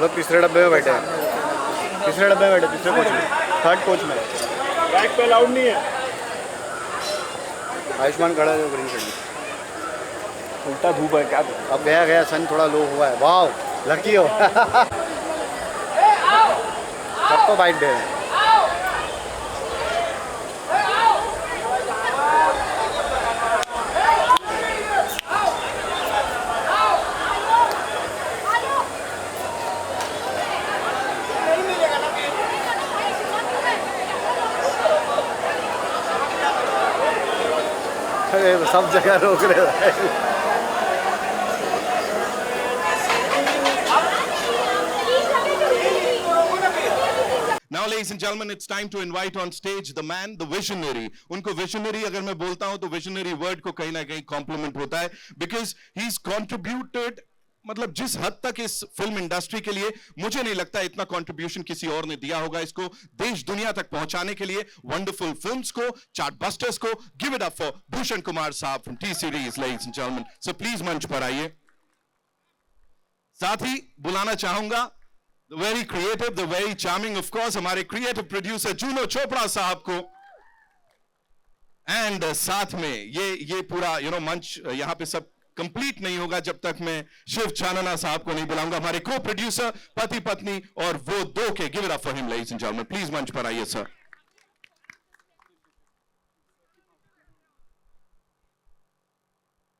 लोग तीसरे डब्बे में बैठे हैं, तीसरे डब्बे में बैठे, तीसरे कोच में, थर्ड कोच में। बैक पे अलाउड नहीं है। आयुष्मान खड़ा है ग्रीन शर्ट में। उल्टा धूप है क्या? अब गया गया सन थोड़ा लो हुआ है। वाह लकी हो। सबको बाइट दे रहे हैं। अरे सब जगह रोक रहे हैं। Now, ladies and gentlemen, it's time to invite on stage the man, the visionary. उनको visionary अगर मैं बोलता हूँ तो visionary word को कहीं ना कहीं compliment होता है because he's contributed, मतलब जिस हद तक इस फिल्म इंडस्ट्री के लिए मुझे नहीं लगता इतना कंट्रीब्यूशन किसी और ने दिया होगा इसको देश दुनिया तक पहुंचाने के लिए वंडरफुल फिल्म्स को, चार्टबस्टर्स को. Give it up for Bhushan Kumar साहब from T Series. Ladies and gentleman, so please मंच पर आइए. साथ ही बुलाना चाहूंगा the very creative, the very charming, of course, हमारे creative producer जूनो चोपड़ा साहब को. And साथ में ये पूरा मंच यहाँ पे सब कंप्लीट नहीं होगा जब तक मैं शिव चानना साहब को नहीं बुलाऊंगा. हमारे को प्रोड्यूसर, पति पत्नी और वो दो के. Give it up for him ladies and gentleman. Please मंच पर आइए सर.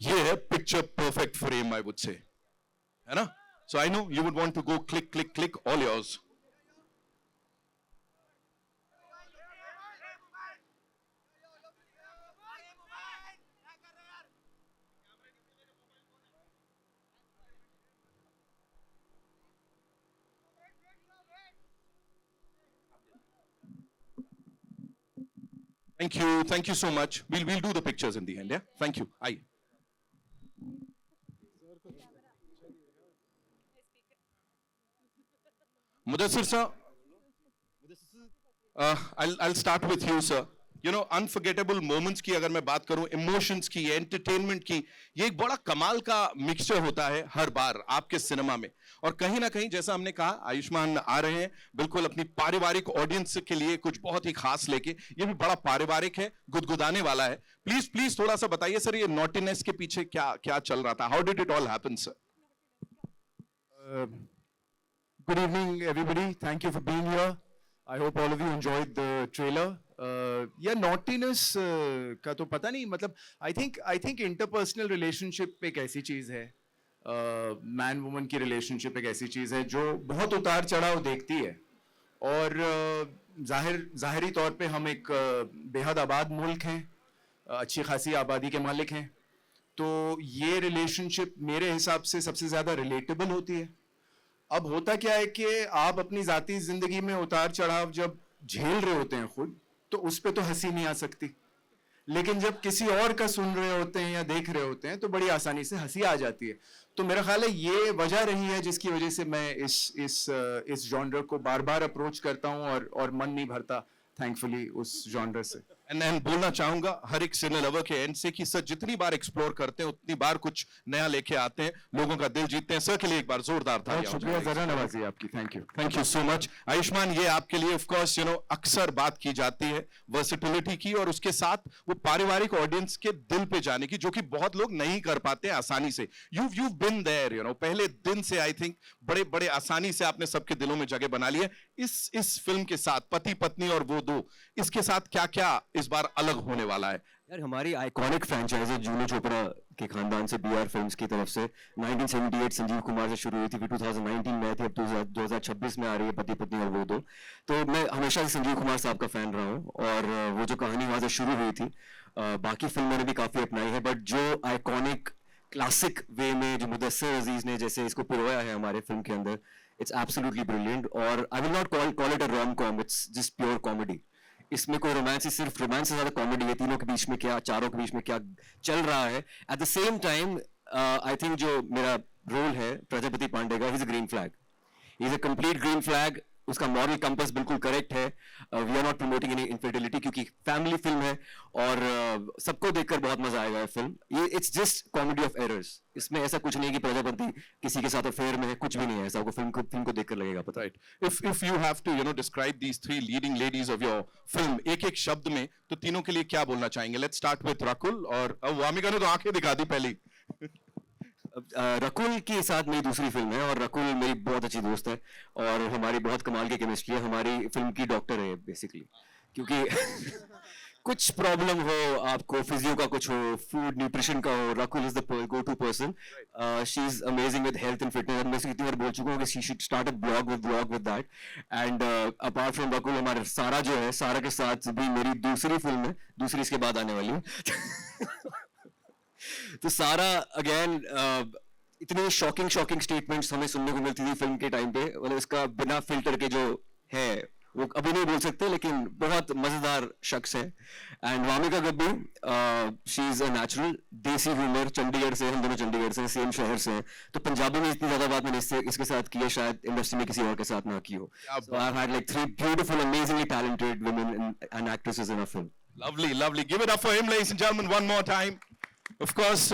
ये है picture perfect frame, I would say, है ना? So I know you would want to go click, click, click, all yours. Thank you so much. We'll do the pictures in the end, yeah? Thank you. Aye. Mudassir sir, I'll start with you sir. Unforgettable moments की अगर मैं बात करूं, emotions की, entertainment की, ये एक बड़ा कमाल का मिक्सचर होता है हर बार आपके सिनेमा में. और कहीं ना कहीं जैसा हमने कहा, आयुष्मान आ रहे हैं बिल्कुल अपनी पारिवारिक ऑडियंस के लिए कुछ बहुत ही खास लेके. ये भी बड़ा पारिवारिक है, गुदगुदाने वाला है. प्लीज थोड़ा सा बताइए सर, ये नॉटीनेस के पीछे क्या क्या चल रहा था? How did it all happen sir? Good evening, everybody. Thank you for being here. I hope all of you enjoyed the trailer. Naughtiness का तो पता नहीं, मतलब I think interpersonal relationship एक ऐसी चीज़ है, man woman की relationship एक ऐसी चीज़ है जो बहुत उतार चढ़ाव देखती है. और ज़ाहिरी तौर पे हम एक बेहद आबाद मुल्क हैं, अच्छी खासी आबादी के मालिक हैं, तो ये relationship मेरे हिसाब से सबसे ज़्यादा relatable होती है. अब होता क्या है कि आप अपनी ज़ाती ज़िंदगी में उतार चढ़ाव जब झेल रहे होते हैं खुद, तो उस पे तो हंसी नहीं आ सकती, लेकिन जब किसी और का सुन रहे होते हैं या देख रहे होते हैं तो बड़ी आसानी से हंसी आ जाती है. तो मेरा ख्याल है ये वजह रही है जिसकी वजह से मैं इस जॉनर को बार बार अप्रोच करता हूँ और मन नहीं भरता थैंकफुली उस जॉनर से. एंड बोलना चाहूंगा हर एक सिने लवर के एंड से कि सर जितनी बार एक्सप्लोर करते हैं उतनी बार कुछ नया लेके आते हैं, लोगों का दिल जीतते हैं. सर के लिए एक बार जोरदार था. शुक्रिया, जरा नवाजी आपकी. Thank you so much. Ayushman, ये आपके लिए ऑफ कोर्स अक्सर बात की जाती है वर्सेटिलिटी की, और उसके साथ वो पारिवारिक ऑडियंस के दिल पे जाने की, जो कि बहुत लोग नहीं कर पाते आसानी से. you've been there, पहले दिन से आई थिंक बड़े बड़े आसानी से आपने सबके दिलों में जगह बना ली है. इस फिल्म के साथ पति पत्नी और वो दो, इसके साथ क्या क्या इस बार अलग होने वाला है? यार, हमारी आइकॉनिक फ्रेंचाइज है जूनो चोपड़ा के खानदान से, बीआर फिल्म्स की तरफ से. 1978 संजीव कुमार से शुरू हुई थी, फिर 2019 में आई थी, अब 2026 में आ रही है पति पत्नी और वो दो. तो मैं हमेशा से संजीव कुमार साहब का फैन रहा हूँ, और वो जो कहानी वहाँ से शुरू हुई थी, बाकी फिल्मों ने भी काफ़ी अपनाई है, बट जो आइकॉनिक क्लासिक वे में जो मुदस्सिर अजीज ने जैसे इसको पिरोया है हमारे फिल्म के अंदर, इट्स एब्सोल्युटली ब्रिलियंट. और I will not call it a rom com, it's just pure comedy. इसमें कोई रोमांस ही, सिर्फ रोमांस से ज्यादा कॉमेडी है. तीनों के बीच में क्या, चारों के बीच में क्या चल रहा है. At the same time I think जो मेरा रोल है प्रजापति पांडे का, he is a green flag. He is a complete green flag. उसका मॉरल कंपास बिल्कुल करेक्ट है. We are not promoting any infidelity क्योंकि फैमिली फिल्म है और सबको देखकर बहुत मजा आएगा फिल्म. ये it's just comedy of errors. इसमें ऐसा कुछ नहीं है कि प्रजापति किसी के साथ अफेयर में है, कुछ भी नहीं है ऐसा. आपको फिल्म को देखकर लगेगा पता. Right. If you have to, describe these three leading ladies of your film, एक शब्द में, तो तीनों के लिए क्या बोलना चाहेंगे? Let's start with Rakul. और वामिका ने तो आंखें दिखा दी पहली. रकुल के साथ मेरी दूसरी फिल्म है और रकुल मेरी बहुत अच्छी दोस्त है और हमारी बहुत कमाल की केमिस्ट्री है. हमारी फिल्म की डॉक्टर है बेसिकली, क्योंकि कुछ प्रॉब्लम हो आपको, फिजियो का कुछ हो, फूड न्यूट्रिशन का हो, Rakul is the go to person. She is amazing with health and fitness. मैं कितनी बार बोल चुका हूँ कि she should start a blog with that. And apart from Rakul हमारे सारा जो है, सारा के साथ भी मेरी दूसरी फिल्म है, दूसरी इसके बाद आने वाली है. तो सारा अगेन इतनी शॉकिंग स्टेटमेंट्स हमें सुनने को मिलती थी फिल्म के टाइम पे. मतलब इसका बिना फिल्टर के जो है वो अभी नहीं बोल सकते, लेकिन बहुत मजेदार शख्स है. And Wamiqa Gabbi, she is a natural. देसी ह्यूमर, चंडीगढ़ से, हम दोनों चंडीगढ़ से, सेम शहर से हैं. तो पंजाबी में इतनी ज्यादा बात मैंने इसके साथ की है शायद इंडस्ट्री में किसी और के साथ ना की हो. So I've had like 3 beautiful, amazingly talented women and actresses in our film. Lovely. Give it up for him, ladies and gentlemen, one more time. Of course,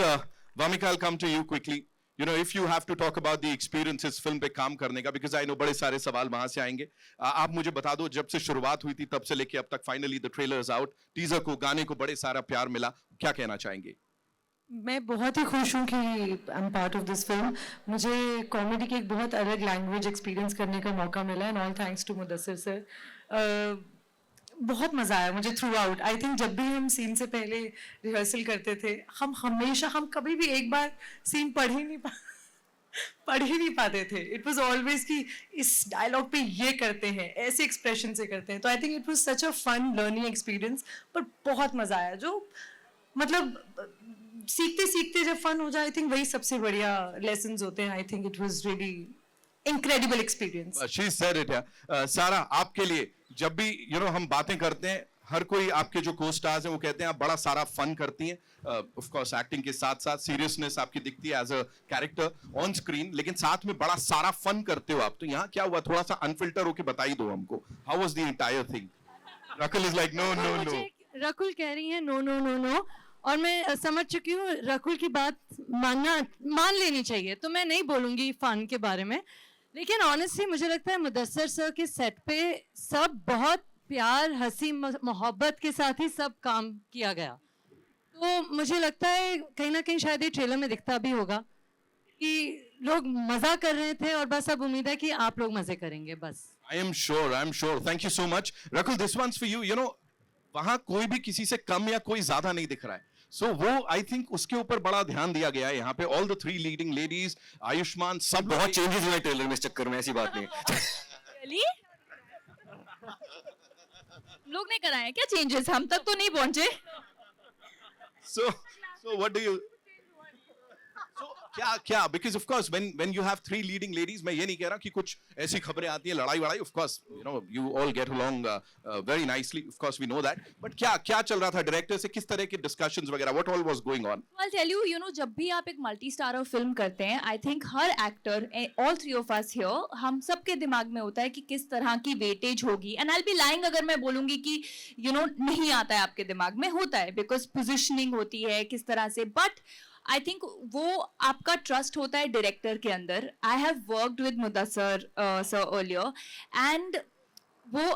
Vamika, I'll come to you quickly. If you have to talk about the experiences film पे काम करने का, because I know बड़े सारे सवाल वहां से आएंगे. आप मुझे बता दो, जब से शुरुआत हुई थी तब से लेके अब तक finally the trailer is out, teaser को, गाने को बड़े सारा प्यार मिला, क्या कहना चाहेंगे? मैं बहुत ही खुश हूँ कि I am part of this film. मुझे कॉमेडी की एक बहुत अलग लैंग्वेज एक्सपीरियंस करने का मौका मिला and all thanks to Mudassar sir. बहुत मज़ा आया मुझे थ्रू आउट. आई थिंक जब भी हम सीन से पहले रिहर्सल करते थे, हम कभी भी एक बार सीन पढ़ ही नहीं पाते थे. इट वाज ऑलवेज कि इस डायलॉग पे ये करते हैं, ऐसे एक्सप्रेशन से करते हैं. तो I think it was such a fun learning experience. पर बहुत मज़ा आया. जो मतलब सीखते जब फन हो जाए, आई थिंक वही सबसे बढ़िया लेसन्स होते हैं. आई think it was really incredible experience. She said it. सारा, आपके लिए जब भी हम बातें करते हैं, हर कोई आपके जो को स्टार्स हैं वो कहते हैं आप बड़ा सारा फन करती हैं. ऑफ कोर्स एक्टिंग के साथ साथ सीरियसनेस आपकी दिखती है as a character on screen, लेकिन साथ में बड़ा सारा फन करते हो आप. तो यहाँ क्या हुआ, थोड़ा सा अनफिल्टर होके बताई दो हमको. How was the entire thing? Rakul is like no. Rakul कह रही है नो, और मैं समझ चुकी हूँ रकुल की बात मान लेनी चाहिए, तो मैं नहीं बोलूंगी फन के बारे में. लेकिन ऑनेस्टली मुझे लगता है मुदस्सिर सर के सेट पे सब बहुत प्यार, हंसी, मोहब्बत के साथ ही सब काम किया गया. तो मुझे लगता है कहीं ना कहीं शायद ये ट्रेलर में दिखता भी होगा कि लोग मजा कर रहे थे, और बस अब उम्मीद है कि आप लोग मजे करेंगे बस. I am sure. Thank you so much. Rakul, this one's for you. वहां कोई भी किसी से कम या कोई ज्यादा नहीं दिख रहा है. So वो आई थिंक उसके ऊपर बड़ा ध्यान दिया गया है यहाँ पे. All the 3 leading ladies, Ayushman, सब बहुत चेंजेस हुए ट्रेलर में इस चक्कर में, ऐसी बात नहीं. Really? लोग ने कराए क्या चेंजेस? हम तक तो नहीं पहुंचे. So what do you? So क्या? Because of course when you have 3 leading ladies, मैं ये नहीं कह रहा कि कुछ ऐसी खबरें आती हैं लड़ाई वड़ाई. Of course you all get along very nicely. Of course we know that. But क्या चल रहा था डायरेक्टर से, किस तरह के discussions वगैरह? What all was going on? I'll tell you, जब भी आप एक मल्टी स्टारर फिल्म करते हैं, I think her actor, all 3 of us here, हम सबके दिमाग में होता है कि किस तरह की वेटेज होगी. And I will be lying अगर मैं बोलूंगी कि नहीं आता है आपके दिमाग में. होता है, बिकॉज पोजिशनिंग होती है किस तरह से. बट आई थिंक वो आपका ट्रस्ट होता है डायरेक्टर के अंदर. I have worked with Mudassir sir earlier, and वो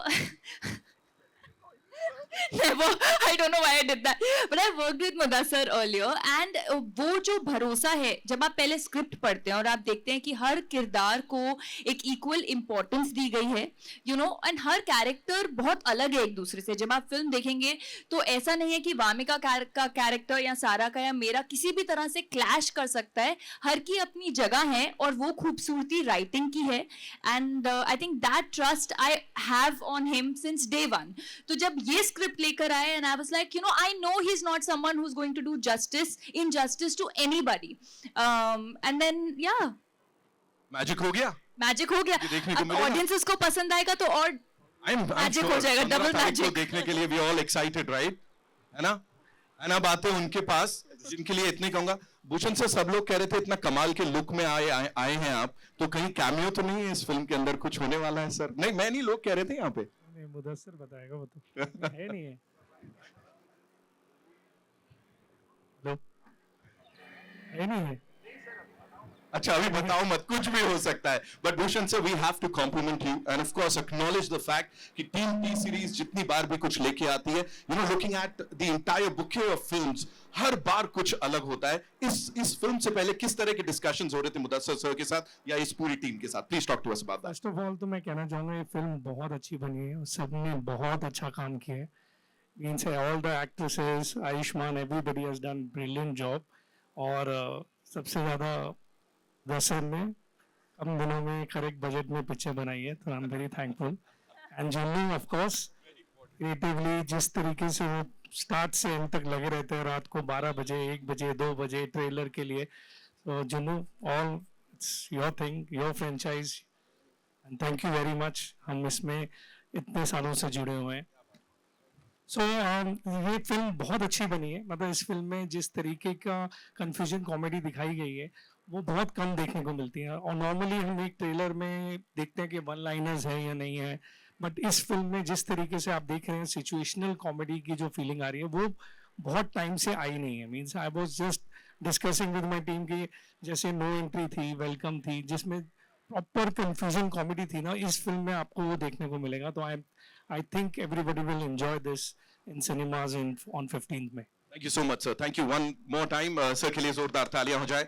I don't know why I did that, but I worked with Mudassir earlier, and वो जो भरोसा है, जब आप पहले स्क्रिप्ट पढ़ते हैं और आप देखते हैं कि हर किरदार को एक इक्वल इम्पोर्टेंस दी गई है, एंड हर कैरेक्टर बहुत अलग है एक दूसरे से. जब आप फिल्म देखेंगे तो ऐसा नहीं है कि वामिका का कैरेक्टर या सारा का या मेरा किसी भी तरह से क्लैश कर सकता है. हर की अपनी जगह है, और वो खूबसूरती राइटिंग की है. And I think that trust I have on him since day 1. तो जब ये स्क्रिप्ट लेकर आए, and I was like, I know he's not someone who's going to do injustice to anybody. And then magic हो गया. Audiences को पसंद आएगा तो और मैजिक हो जाएगा, डबल मैजिक. देखने के लिए we all excited, right? है ना? अब आते हैं उनके पास जिनके लिए इतने कहूंगा, भूषण से सब लोग कह रहे थे इतना कमाल के लुक में आए हैं आप, तो कहीं कैमियो तो नहीं है इस फिल्म के अंदर, कुछ होने वाला है सर? नहीं मैं नहीं, लोग कह रहे थे यहाँ पे। नहीं, मुदस्सिर बताएगा वो तो। है नहीं है। लो, है नहीं है। अच्छा अभी बताओ मत, कुछ भी हो सकता है। But Bhushan sir, we have to compliment you and of course acknowledge the fact कि टीम टी सीरीज जितनी बार भी कुछ लेके आती है, you know, looking at the entire bouquet of films, हर बार कुछ अलग होता है। इस फिल्म से पहले किस तरह के डिस्कशंस हो रहे थे मुदस्सिर सर के साथ या इस पूरी टीम के साथ? Please talk to us about that. First of all तो मैं कहना चाहूँगा ये फिल्म बहुत अच्छी बनी है, सबने बहुत अच्छा काम किया है। Means all the actresses, Ayushman, everybody has done brilliant job. और सबसे ज़्यादा दर्शन ने कम दिनों में करेक्ट बजट में पिक्चर बनाई है, तो I am very thankful. And Junnu of course creatively जिस तरीके से वो स्टार्ट से एंड तक लगे रहते हैं, रात को 12 बजे, 1 बजे, 2 बजे ट्रेलर के लिए। तो Junnu, all it's your thing, your franchise, and thank you very much. हम इसमें इतने सालों से जुड़े हुए हैं। सो ये फिल्म बहुत अच्छी बनी है। मतलब इस फिल्म में जिस तरीके का कन्फ्यूजन कॉमेडी दिखाई गई है वो बहुत कम देखने को मिलती है। और नॉर्मली हम एक ट्रेलर में देखते हैं कि वन लाइनर्स है या नहीं है, बट इस फिल्म में जिस तरीके से आप देख रहे हैं सिचुएशनल कॉमेडी की जो फीलिंग आ रही है वो बहुत टाइम से आई नहीं है। Means I was just discussing with my team कि जैसे नो एंट्री थी, वेलकम थी, जिसमें प्रॉपर कंफ्यूजन कॉमेडी थी ना, इस फिल्म में आपको वो देखने को मिलेगा। तो I think everybody will enjoy this in cinemas on 15th में। Thank you so much sir, thank you one more time. Sir के लिए जोरदार तालियां हो जाए।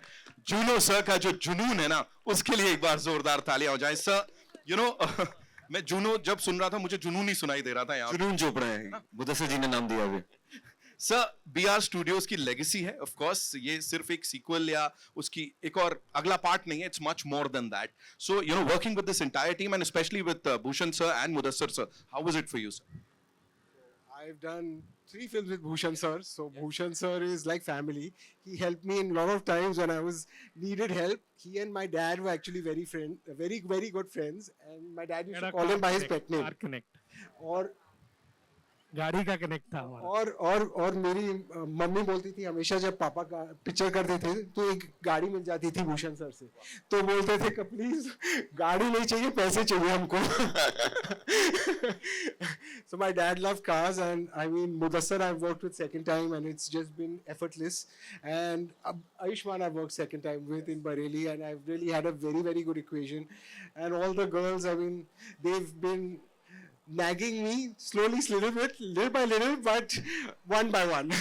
जूनो सर का जो जुनून है ना, उसके लिए एक बार जोरदार तालियां हो जाए। सर यू नो मैं जूनो जब सुन रहा था मुझे जुनून ही सुनाई दे रहा था यहाँ। जुनून चोपड़ा है, मुदस्सिर जी ने नाम दिया अभी। सर बीआर स्टूडियोज की लेगेसी है, ऑफ कोर्स ये सिर्फ एक सीक्वल या उसकी एक और अगला पार्ट नहीं है, it's much more than that. So you know, working with this entire team and specially with Bhushan sir and Mudassir sir, how was it for you sir? I've done 3 films with Bhushan sir. So Bhushan sir is like family. He helped me in a lot of times when I was needed help. He and my dad were actually very good friends. And my dad used to call him by his pet name. Car connect, और गाड़ी का connect था हमारा। और मेरी mummy बोलती थी हमेशा जब पापा का पिक्चर करते थे तो एक गाड़ी मिल जाती थी भूषण सर से, तो बोलते थे कि प्लीज गाड़ी नहीं चाहिए, पैसे चाहिए हमको। So my dad loved cars, and I mean Mudassir I've worked with second time and it's just been effortless. And Ayushman I've worked second time with in Bareilly, and I've really had a very good equation. And all the girls, I mean, they've been nagging me slowly, little by little, but one by one.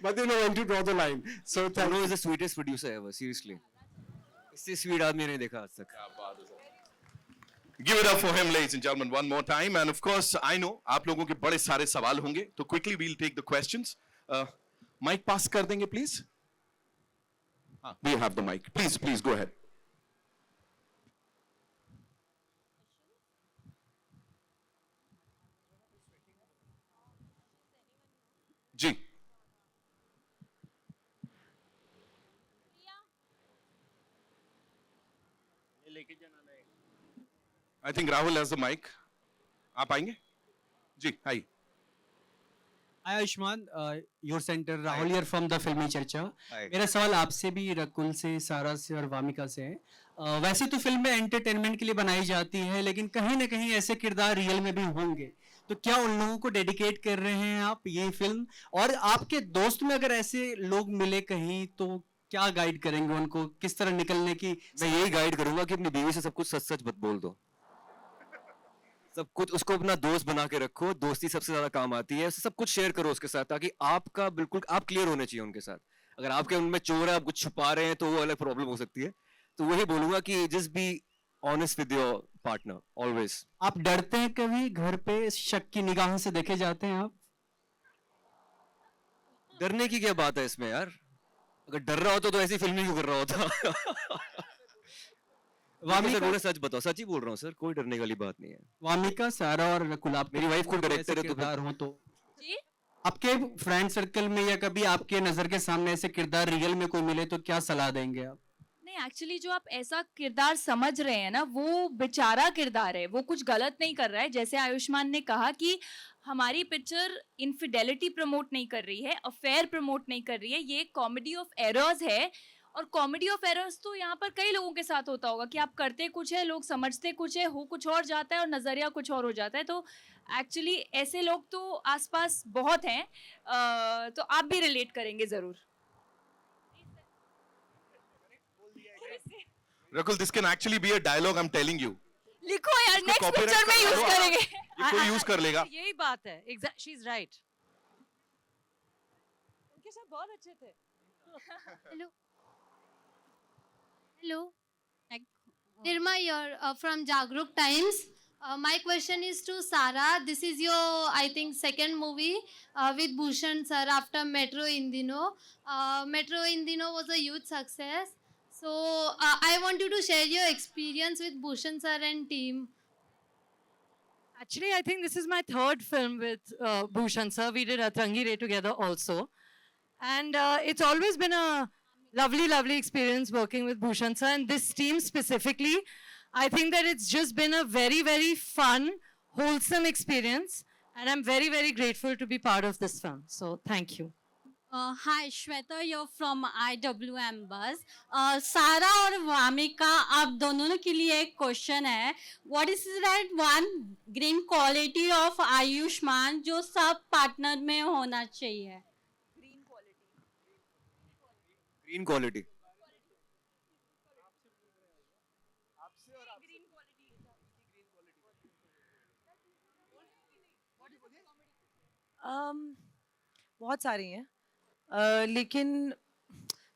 But they know when to draw the line. So thank Juno is the sweetest producer ever, seriously. इससे sweet आदमी नहीं देखा आज तक। Give it up for him, ladies and gentlemen, one more time. And of course, I know आप लोगों के बड़े सारे सवाल होंगे, तो quickly we'll take the questions. Mic pass कर देंगे, please. We have the mic. Please go ahead. जी I think Rahul has the mic, आप आएंगे जी? Hi Hi Ayushman, your center Rahul here from the Filmi Charcha. Hi. मेरा सवाल आपसे भी, रकुल से, सारा से और वामिका से है। वैसे तो फिल्म में एंटरटेनमेंट के लिए बनाई जाती है, लेकिन कहीं ना कहीं ऐसे किरदार रियल में भी होंगे, तो क्या उन लोगों को डेडिकेट कर रहे हैं आप ये फिल्म? और आपके दोस्त में अगर ऐसे लोग मिले कहीं तो क्या गाइड करेंगे उनको, किस तरह निकलने की? मैं यही गाइड करूंगा कि अपनी बीवी से सब कुछ सच मत बोल दो, सब कुछ उसको अपना दोस्त बना के रखो, दोस्ती सबसे ज्यादा काम आती है। सब कुछ शेयर करो उसके साथ, ताकि आपका बिल्कुल आप क्लियर होने चाहिए उनके साथ। अगर आपके उनमें चोर है, आप कुछ छुपा रहे हैं, तो वो अलग प्रॉब्लम हो सकती है। तो वही बोलूंगा कि just be honest with your partner always. आप डरते हैं कभी घर पे शक की निगाह से देखे जाते हैं आप? डरने की क्या बात है इसमें यार? अगर डर रहा होता तो ऐसी फिल्म क्यों कर रहा होता? वामिका सच बताओ, सच ही बोल रहा हूँ सर, कोई डरने वाली बात नहीं है। वामिका, सारा और रकुल, आप मेरी वाइफ खुद डायरेक्टर है, तो किरदार हो तो जी आपके फ्रेंड सर्कल में या कभी आपके नजर के सामने ऐसे किरदार रियल में कोई मिले तो क्या सलाह देंगे आप? नहीं, एक्चुअली जो आप ऐसा किरदार समझ रहे हैं ना, वो बेचारा किरदार है, वो कुछ गलत नहीं कर रहा है। जैसे आयुष्मान ने कहा कि हमारी पिक्चर इनफिडेलिटी प्रमोट नहीं कर रही है, अफेयर प्रमोट नहीं कर रही है, ये कॉमेडी ऑफ एरर्स है। और कॉमेडी ऑफ एरर्स तो यहाँ पर कई लोगों के साथ होता होगा कि आप करते कुछ है, लोग समझते कुछ है, हो कुछ और जाता है और नज़रिया कुछ और हो जाता है। तो एक्चुअली ऐसे लोग तो आसपास बहुत हैं, तो आप भी रिलेट करेंगे ज़रूर। Rakul, this can actually be a dialogue, I am telling you. लिखो यार, नेक्स्ट copyright पिक्चर में का यूज डालो आप। करेंगे। ये कोई यूज कर लेगा। यही बात है, एग्जैक्ट, शी इज राइट। उनके साथ बहुत अच्छे थे। Hello. Hello. Nirma here from Jagruk Times. My question is to Sara. This is your, I think, second movie with Bhushan sir after Metro Indino. Metro Indino was a huge success. So I want you to share your experience with Bhushan sir and team. Actually, I think this is my third film with Bhushan sir. We did Atrangi Re together also. And it's always been a lovely experience working with Bhushan sir. And this team specifically, I think that it's just been a very fun, wholesome experience. And I'm very grateful to be part of this film. So thank you. Hi, Shweta, you're from IWM Buzz. Sara और वामिका, आप दोनों के लिए एक question है. What is that one green quality of Ayushman जो sub partner में होना चाहिए? Green quality. बहुत सारी हैं, लेकिन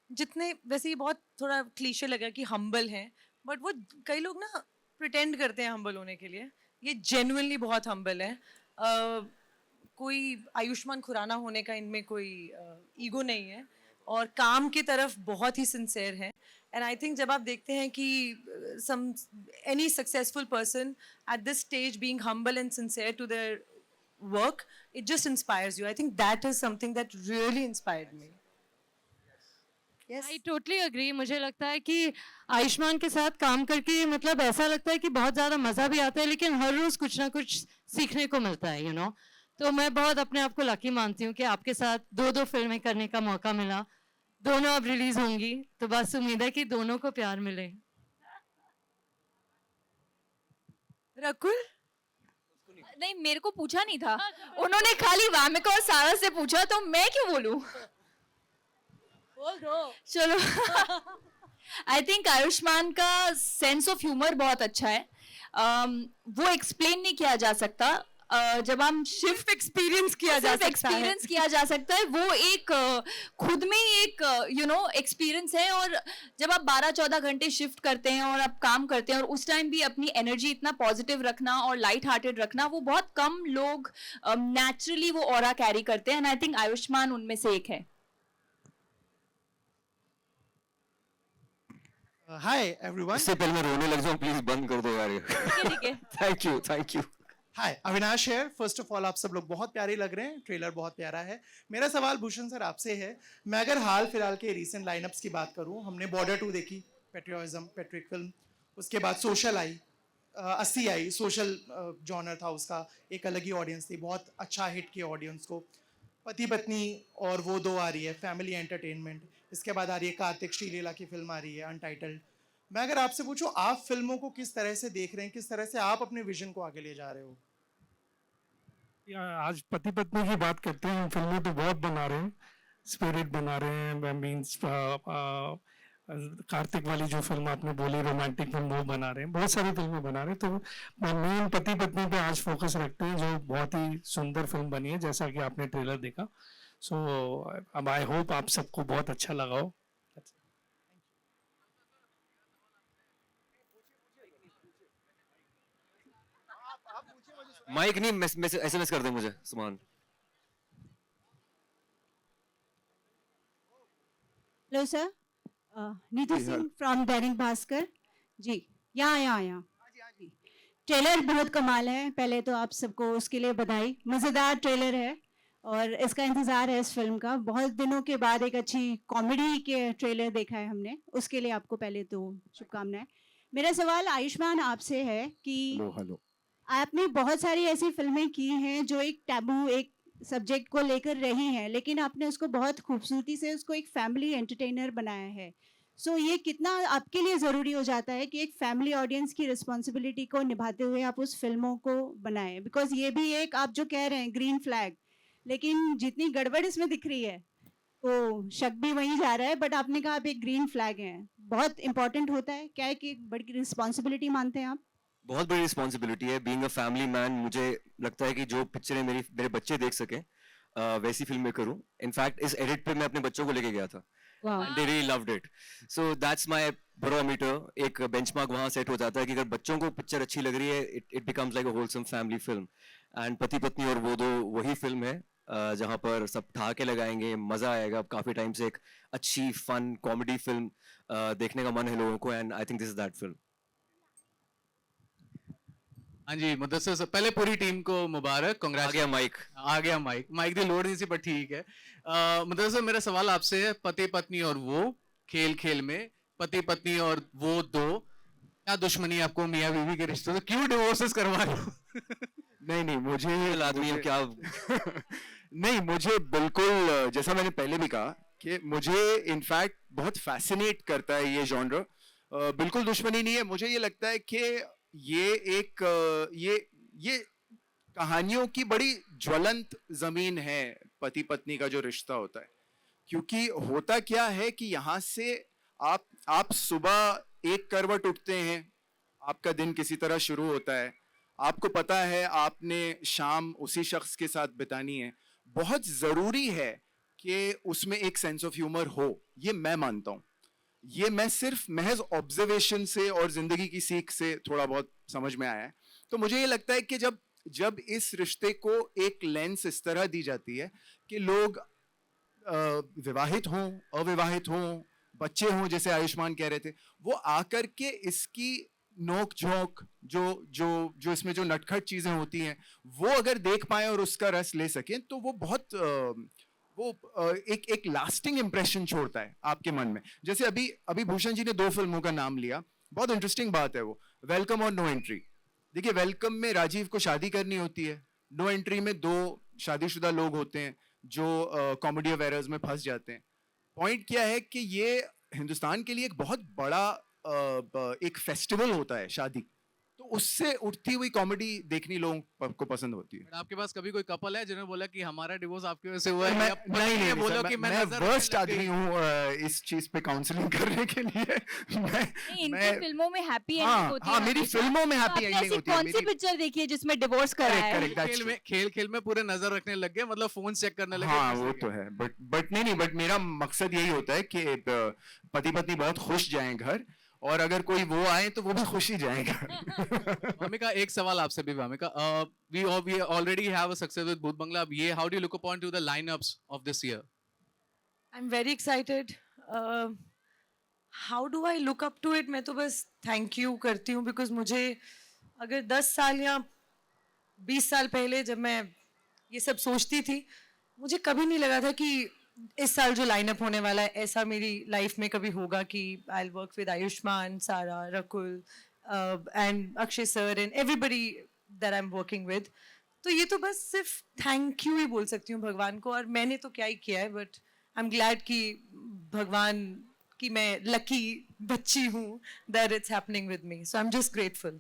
जितने, वैसे ये बहुत थोड़ा क्लीशे लगा कि हम्बल हैं, बट वो कई लोग ना प्रिटेंड करते हैं हम्बल होने के लिए, ये जेन्युइनली बहुत हम्बल है। कोई आयुष्मान खुराना होने का इनमें कोई ईगो नहीं है और काम की तरफ बहुत ही सिंसेयर है। एंड आई थिंक जब आप देखते हैं कि any successful person at this stage being humble and sincere to their work, it just inspires you. I think that is something that really inspired me. Yes. I totally agree. मुझे लगता है कि आयुष्मान के साथ काम करके मतलब ऐसा लगता है कि बहुत ज़्यादा मज़ा भी आता है, लेकिन हर रोज़ कुछ ना कुछ सीखने को मिलता है, you know. तो मैं बहुत अपने आप को लकी मानती हूँ कि आपके साथ दो फिल्में करने का मौका मिला। दोनों अब रिलीज होंगी, तो बस उम्मीद है कि दोनों को प्यार मिले। रकुल? नहीं, मेरे को पूछा नहीं था, उन्होंने खाली वामिका और सारा से पूछा, तो मैं क्यों बोलूं? बोल दो। चलो। आई थिंक आयुष्मान का सेंस ऑफ ह्यूमर बहुत अच्छा है। वो एक्सप्लेन नहीं किया जा सकता। जब हम शिफ्ट एक्सपीरियंस किया जा सकता है, वो एक खुद में ही एक एक्सपीरियंस है। और जब आप 12-14 घंटे शिफ्ट करते हैं और आप काम करते हैं और उस टाइम भी अपनी एनर्जी इतना पॉजिटिव रखना और लाइट हार्टेड रखना, वो बहुत कम लोग नेचुरली वो ऑरा कैरी करते हैं। एंड आई थिंक आयुष्मान उनमें से एक है। Hi everyone. इससे पहले मैं रोने लग जाऊं, प्लीज बंद कर दो यार ये। ठीक है। Thank you. Hi, अविनाश है। फर्स्ट ऑफ ऑल आप सब लोग बहुत प्यारे लग रहे हैं, ट्रेलर बहुत प्यारा है। मेरा सवाल भूषण सर आपसे है, मैं अगर हाल फिलहाल के रीसेंट लाइनअप्स की बात करूं, हमने बॉर्डर 2 देखी, पेट्रियोटिज्म, पेट्रिक फिल्म, उसके बाद सोशल आई, 80 आई, सोशल जॉनर था उसका, एक अलग ही ऑडियंस थी, बहुत अच्छा हिट किया ऑडियंस को। पति पत्नी और वो 2 आ रही है, फैमिली एंटरटेनमेंट। इसके बाद आ रही है कार्तिक श्रीलीला की फिल्म आ रही है, अनटाइटल्ड। मैं अगर आपसे पूछूं, आप फिल्मों को किस तरह से देख रहे हैं, किस तरह से आप अपने विजन को आगे ले जा रहे हो? आज पति पत्नी की बात करते हैं, हम फिल्में तो बहुत बना रहे हैं, स्पिरिट बना रहे हैं, मीन्स कार्तिक वाली जो फिल्म आपने बोली रोमांटिक फिल्म, वो बना रहे हैं, बहुत सारी फिल्में बना रहे हैं। तो मेन पति पत्नी पे आज फोकस रखते हैं, जो बहुत ही सुंदर फिल्म बनी है, जैसा कि आपने ट्रेलर देखा। सो अब आई होप आप सबको बहुत अच्छा लगा हो। माइक नहीं, SMS कर दे मुझे सामान। हेलो सर, नीति सिंह फ्रॉम दैनिक भास्कर जी। यहाँ ट्रेलर बहुत कमाल है, पहले तो आप सबको उसके लिए बधाई। मज़ेदार ट्रेलर है और इसका इंतज़ार है इस फिल्म का। बहुत दिनों के बाद एक अच्छी कॉमेडी के ट्रेलर देखा है हमने, उसके लिए आपको पहले तो शुभकामनाएं। मेरा सवाल आयुष्मान आपसे है कि हेलो आपने बहुत सारी ऐसी फिल्में की हैं जो एक टैबू एक सब्जेक्ट को लेकर रही हैं, लेकिन आपने उसको बहुत खूबसूरती से उसको एक फैमिली एंटरटेनर बनाया है। सो ये कितना आपके लिए ज़रूरी हो जाता है कि एक फैमिली ऑडियंस की रिस्पॉन्सिबिलिटी को निभाते हुए आप उस फिल्मों को बनाएं, बिकॉज ये भी एक आप जो कह रहे हैं ग्रीन फ्लैग, लेकिन जितनी गड़बड़ इसमें दिख रही है तो शक भी वहीं जा रहा है, बट आपने कहा आप एक ग्रीन फ्लैग हैं, बहुत इंपॉर्टेंट होता है क्या है कि एक बड़ी रिस्पॉन्सिबिलिटी मानते हैं आप? बहुत बड़ी रिस्पॉन्सिबिलिटी है बीइंग अ फैमिली मैन। मुझे लगता है कि जो पिक्चरें मेरे बच्चे देख सकें वैसी फिल्में करूं। इनफैक्ट इस एडिट पे मैं अपने बच्चों को लेके गया था, they really loved it. So that's my barometer, एक बेंचमार्क वहां सेट हो जाता है कि अगर बच्चों को पिक्चर अच्छी लग रही है it becomes like a wholesome family film. And पति पत्नी और वो दो वही फिल्म है जहां पर सब ठहाके लगाएंगे, मजा आएगा। काफी टाइम से एक अच्छी फन कॉमेडी फिल्म देखने का मन है लोगों को, and I think this is that film. हाँ जी मुदस्सिर सर, पहले पूरी टीम को मुबारक, कांग्रेचुलेशन। आ गया माइक दी लोड नहीं सी, पर ठीक है। मुदस्सिर सर, मेरा सवाल आपसे है, पति पत्नी और वो खेल खेल में पति पत्नी और वो दो, क्या दुश्मनी आपको मियाँ बीवी के रिश्तों से, क्यों डिवोर्सेस करवा रहे हो? नहीं मुझे आदमी हम क्या नहीं, मुझे बिल्कुल जैसा मैंने पहले भी कहा कि मुझे इनफैक्ट बहुत फैसिनेट करता है ये जॉनर। बिल्कुल दुश्मनी नहीं है, मुझे ये लगता है कि ये एक ये कहानियों की बड़ी ज्वलंत जमीन है पति पत्नी का जो रिश्ता होता है। क्योंकि होता क्या है कि यहाँ से आप सुबह एक करवट उठते हैं, आपका दिन किसी तरह शुरू होता है, आपको पता है आपने शाम उसी शख्स के साथ बितानी है। बहुत ज़रूरी है कि उसमें एक सेंस ऑफ ह्यूमर हो, ये मैं मानता हूँ। ये मैं सिर्फ महज ऑब्जर्वेशन से और ज़िंदगी की सीख से थोड़ा बहुत समझ में आया है। तो मुझे ये लगता है कि जब इस रिश्ते को एक लेंस इस तरह दी जाती है कि लोग विवाहित हों, अविवाहित हों, बच्चे हों, जैसे आयुष्मान कह रहे थे, वो आकर के इसकी नोक झोंक जो इसमें जो नटखट चीज़ें होती हैं वो अगर देख पाएं और उसका रस ले सकें, तो वो बहुत एक लास्टिंग इम्प्रेशन छोड़ता है आपके मन में। जैसे अभी भूषण जी ने 2 फिल्मों का नाम लिया, बहुत इंटरेस्टिंग बात है वो, वेलकम और नो एंट्री। देखिए, वेलकम में राजीव को शादी करनी होती है, नो एंट्री में 2 शादीशुदा लोग होते हैं जो कॉमेडी ऑफ एरर्स में फंस जाते हैं। पॉइंट क्या है कि ये हिंदुस्तान के लिए एक बहुत बड़ा एक फेस्टिवल होता है शादी, तो उससे उठती हुई कॉमेडी देखनी लोगों को पसंद होती है। आपके पास कभी कोई कपल है जिन्होंने बोला कि हमारा डिवोर्स आपकी वजह से हुआ है? नहीं, बोलो कि मैं वर्स्ट आदमी हूँ इस चीज पे काउंसलिंग करने के लिए। इनकी फिल्मों में हैप्पी एंडिंग होती है। हाँ, मेरी फिल्मों में हैप्पी एंडिंग होती है। कौन सी पिक्चर देखी है जिसमें डिवोर्स करा है? खेल में पूरे नजर रखने लग गए, मतलब फोन चेक करने लगे। हाँ, वो तो है, बट मेरा मकसद यही होता है कि पति पत्नी बहुत खुश जाएं घर, और अगर कोई वो आए तो वो भी खुश ही जाएगा। भामिका, एक सवाल आपसे भी। भामिका, we already have a success with भूत बंगला। अब ये, how do you look upon to the lineups of this year? I'm very excited. How do I look up to it? मैं तो बस thank you करती हूँ, because मुझे अगर 10 साल या 20 साल पहले जब मैं ये सब सोचती थी, मुझे कभी नहीं लगा था कि इस साल जो लाइनअप होने वाला है ऐसा मेरी लाइफ में कभी होगा कि I will work with Ayushman, Sara, Rakul and Akshay sir and everybody that I am working with. तो ये तो बस सिर्फ थैंक यू ही बोल सकती हूँ भगवान को, और मैंने तो क्या ही किया है, बट आई एम ग्लैड कि भगवान की मैं लकी बच्ची हूँ that it's happening with me, so I am just grateful.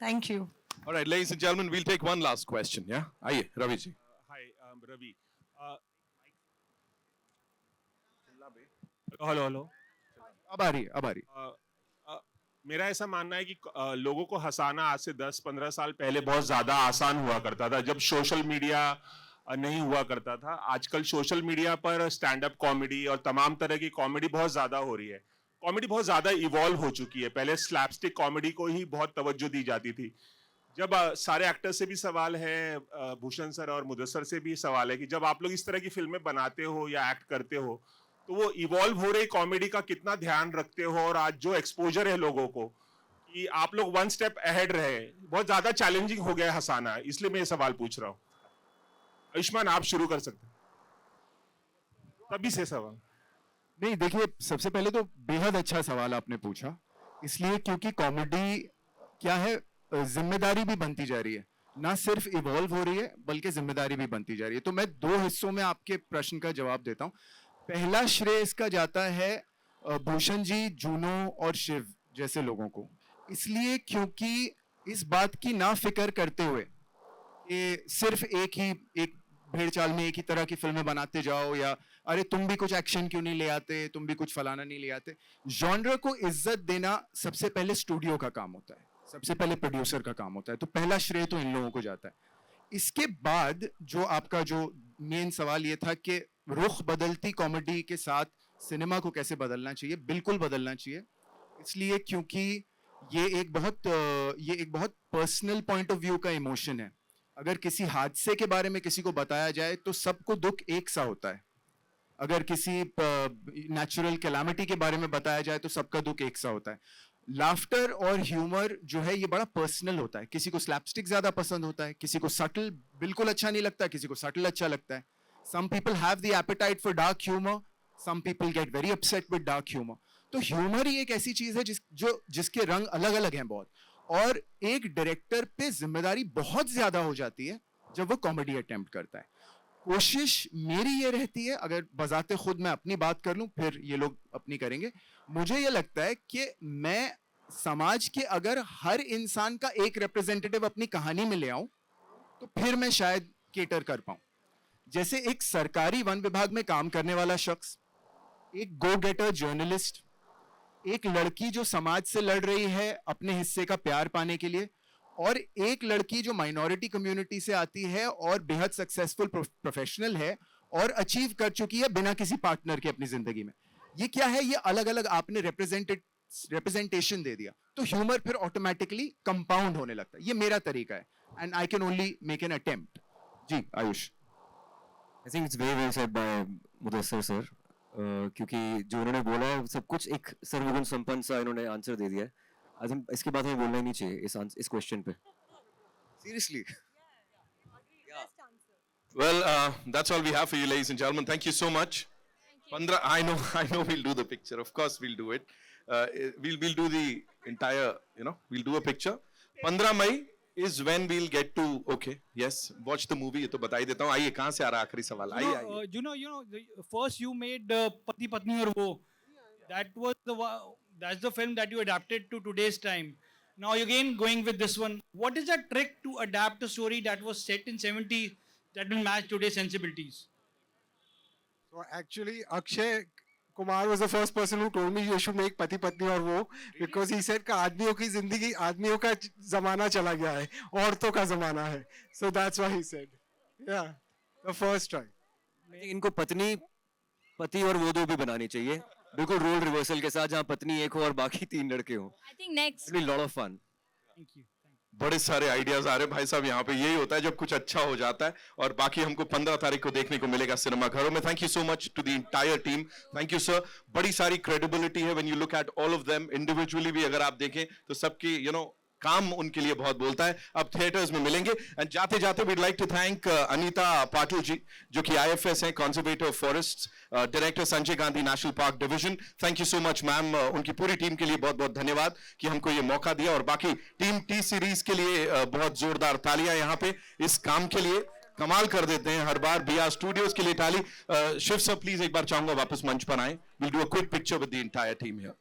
Thank you. Alright, ladies and gentlemen, we'll take one last question. Yeah, आइए Ravi ji. Hi, Ravi. Hello. अब आ रही। मेरा ऐसा मानना है कि लोगों को हंसाना आज से 10-15 साल पहले बहुत ज्यादा आसान हुआ करता था, जब सोशल मीडिया नहीं हुआ करता था। आजकल सोशल मीडिया पर स्टैंड अप कॉमेडी और तमाम तरह की कॉमेडी बहुत ज्यादा हो रही है। कॉमेडी बहुत ज्यादा इवॉल्व हो चुकी है। पहले स्लैपस्टिक कॉमेडी को ही बहुत तवज्जो दी जाती थी। जब सारे एक्टर्स से भी सवाल है, भूषण सर और मुदस्सर से भी सवाल है कि जब आप लोग इस तरह की फिल्में बनाते हो या एक्ट करते हो, तो वो इवॉल्व हो रही कॉमेडी का कितना ध्यान रखते हो? और आज जो एक्सपोजर है लोगों को कि आप लोग 1 स्टेप अहेड रहे, बहुत ज्यादा चैलेंजिंग हो गया है हंसाना, इसलिए मैं ये सवाल पूछ रहा हूँ। आयुष्मान, आप शुरू कर सकते हैं तभी से सवाल। नहीं, देखिए, सबसे पहले तो बेहद अच्छा सवाल आपने पूछा, इसलिए क्योंकि कॉमेडी क्या है, जिम्मेदारी भी बनती जा रही है, ना सिर्फ इवॉल्व हो रही है बल्कि जिम्मेदारी भी बनती जा रही है। तो मैं 2 हिस्सों में आपके प्रश्न का जवाब देता हूँ। पहला श्रेय इसका जाता है भूषण जी, जूनो और शिव जैसे लोगों को, इसलिए क्योंकि इस बात की ना फिक्र करते हुए कि सिर्फ एक भेड़ चाल में एक ही तरह की फिल्में बनाते जाओ, या अरे तुम भी कुछ एक्शन क्यों नहीं ले आते, तुम भी कुछ फलाना नहीं ले आते। जॉनर को इज्जत देना सबसे पहले स्टूडियो का काम होता है, सबसे पहले प्रोड्यूसर का काम होता है। तो पहला श्रेय तो इन लोगों को जाता है। इसके बाद जो आपका जो मेन सवाल ये था कि रुख बदलती कॉमेडी के साथ सिनेमा को कैसे बदलना चाहिए, बिल्कुल बदलना चाहिए, इसलिए क्योंकि ये एक बहुत पर्सनल पॉइंट ऑफ व्यू का इमोशन है। अगर किसी हादसे के बारे में किसी को बताया जाए तो सबको दुख एक सा होता है, अगर किसी नेचुरल कैलामिटी के बारे में बताया जाए तो सबका दुख एक सा होता है। लाफ्टर और ह्यूमर जो है ये बड़ा पर्सनल होता है, किसी को स्लैपस्टिक ज्यादा पसंद होता है, किसी को सटल बिल्कुल अच्छा नहीं लगता, किसी को सटल अच्छा लगता है। Some people have the appetite for dark humour, some people get very upset with dark humour. तो ह्यूमर ही एक ऐसी चीज है जिसके रंग अलग अलग हैं बहुत, और एक डायरेक्टर पे जिम्मेदारी बहुत ज्यादा हो जाती है जब वो कॉमेडी अटेम्प्ट करता है। कोशिश मेरी ये रहती है, अगर बजाते खुद मैं अपनी बात कर लूं फिर ये लोग अपनी करेंगे, मुझे ये लगता है कि मैं समाज के अगर हर इंसान का एक रिप्रेजेंटेटिव अपनी कहानी में ले आऊं तो फिर मैं शायद केटर कर पाऊं। जैसे एक सरकारी वन विभाग में काम करने वाला शख्स, एक गो गेटर जर्नलिस्ट, एक लड़की जो समाज से लड़ रही है अपने हिस्से का प्यार पाने के लिए, और एक लड़की जो माइनॉरिटी कम्युनिटी से आती है और बेहद सक्सेसफुल प्रोफेशनल है और अचीव कर चुकी है बिना किसी पार्टनर के अपनी जिंदगी में। ये क्या है, ये अलग अलग आपने रिप्रेजेंटेशन दे दिया, तो ह्यूमर फिर ऑटोमेटिकली कंपाउंड होने लगता है। ये मेरा तरीका है, and I can only make an attempt. जी Ayush. I think it's very well said by Mudassar sir, क्योंकि जो उन्होंने बोला है सब कुछ एक सर्वगुण संपन्न सा इन्होंने आंसर दे दिया है। आई थिंक इसके बाद हमें बोलना ही नहीं चाहिए इस क्वेश्चन पे। Seriously. Well, that's all we have for you, ladies and gentlemen. Thank you so much. 15, I know we'll do the picture. Of course we'll do it. We'll do the entire, we'll do a picture. 15 May is when we'll get to, okay, yes, watch the movie. ये तो बता ही देता हूँ। आइए, कहाँ से आ रहा आखिरी सवाल? आइए। First you made पति पत्नी और वो, that's the film that you adapted to today's time. Now again going with this one, what is the trick to adapt a story that was set in 70s that will match today's sensibilities? So actually, Akshay Kumar was the first person who told me you should make Pati Patni और वो, because he said कि आदमियों की जिंदगी, आदमियों का जमाना चला गया है, औरतों का जमाना है. So that's why he said, yeah, the first try. इनको पति और वो दो भी बनानी चाहिए, बिल्कुल रोल रिवर्सल के साथ, जहाँ पत्नी एक हो और बाकी 3 लड़के हो. I think next. It'll be a lot of fun. Thank you. बड़े सारे आइडियाज आ रहे भाई साहब यहाँ पे. यही होता है जब कुछ अच्छा हो जाता है. और बाकी हमको 15 तारीख को देखने को मिलेगा सिनेमा घरों में. Thank you so much to the entire team. Thank you sir. बड़ी सारी क्रेडिबिलिटी है when you look at all of them individually भी. अगर आप देखें तो सबकी काम उनके लिए बहुत बोलता है. अब थिएटर्स में मिलेंगे. एंड जाते जाते we'd like to thank Anita Patil ji, जो कि IFS हैं, conservator of forest, director Sanjay Gandhi national park division. Thank you so much ma'am. उनकी पूरी टीम के लिए बहुत बहुत धन्यवाद कि हमको ये मौका दिया. और बाकी टीम T सीरीज के लिए बहुत जोरदार तालियां यहाँ पे. इस काम के लिए कमाल कर देते हैं हर बार. BR स्टूडियोज के लिए ताली. शिव सर प्लीज एक बार चाहूंगा वापस मंच पर आए. Will do a quick picture with the entire team here.